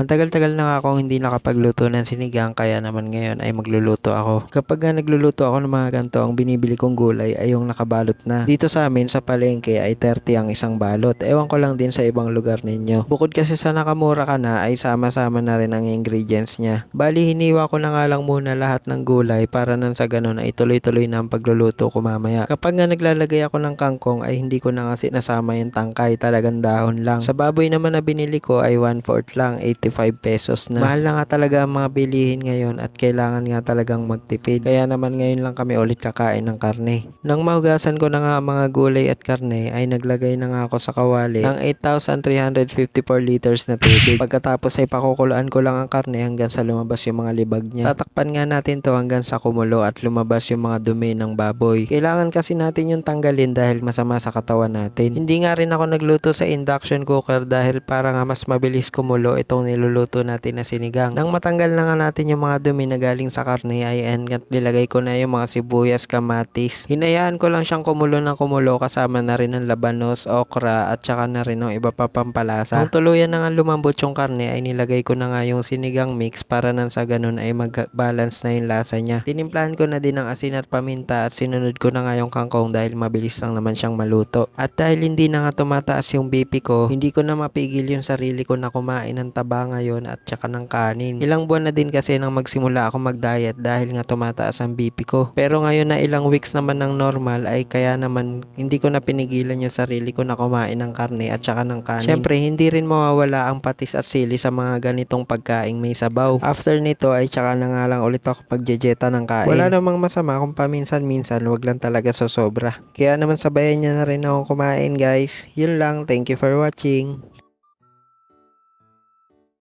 Matagal-tagal na nga akong hindi nakapagluto ng sinigang kaya naman ngayon ay magluluto ako. Kapag nga nagluluto ako ng mga ganito, ang binibili kong gulay ay yung nakabalot na. Dito sa amin sa palengke ay 30 ang isang balot. Ewan ko lang din sa ibang lugar ninyo. Bukod kasi sa nakamura ka na ay sama-sama na rin ang ingredients niya. Bali hiniwa ko na nga lang muna lahat ng gulay para nang sa ganun ay tuloy-tuloy na ang pagluluto ko mamaya. Kapag nga naglalagay ako ng kangkong ay hindi ko na nga sinasama yung tangkay, talagang dahon lang. Sa baboy naman na binili ko ay 1/4 lang, 85 pesos na. Mahal na nga talaga ang mga bilihin ngayon at kailangan nga talagang magtipid. Kaya naman ngayon lang kami ulit kakain ng karne. Nang mahugasan ko na nga ang mga gulay at karne ay naglagay na nga ako sa kawali ng 8,354 liters na tubig. Pagkatapos ay pakukuluan ko lang ang karne hanggang sa lumabas yung mga libag niya. Tatakpan nga natin to hanggang sa kumulo at lumabas yung mga dumi ng baboy. Kailangan kasi natin yung tanggalin dahil masama sa katawan natin. Hindi nga rin ako nagluto sa induction cooker dahil para nga mas mabilis kumulo itong niluluto natin na sinigang. Nang matanggal na nga natin yung mga dumi na galing sa karne ay nilagay ko na yung mga sibuyas, kamatis. Hinayaan ko lang siyang kumulo ng kumulo kasama na rin ng labanos, okra at saka na rin ng iba pa pampalasa. Nung tuluyan na nga lumambot yung karne ay nilagay ko na nga yung sinigang mix para nang sa ganun ay mag-balance na yung lasa niya. Tinimplahan ko na din ng asin at paminta at sinunod ko na nga yung kangkong dahil mabilis lang naman siyang maluto. At dahil hindi na nga tumataas yung BP ko, hindi ko na mapigil yung sarili ko na kumain ng taba ngayon at saka ng kanin. Ilang buwan na din kasi nang magsimula ako mag-diet dahil nga tumataas ang BP ko. Pero ngayon na ilang weeks naman ng normal ay kaya naman hindi ko na pinigilan yung sarili ko na kumain ng karne at saka ng kanin. Syempre hindi rin mawawala ang patis at sili sa mga ganitong pagkaing may sabaw. After nito ay saka na nga lang ulit ako magjejeta ng kain. Wala namang masama kung paminsan-minsan, wag lang talaga sobra. Kaya naman sabayan niya na rin akong kumain guys. Yun lang, thank you for watching.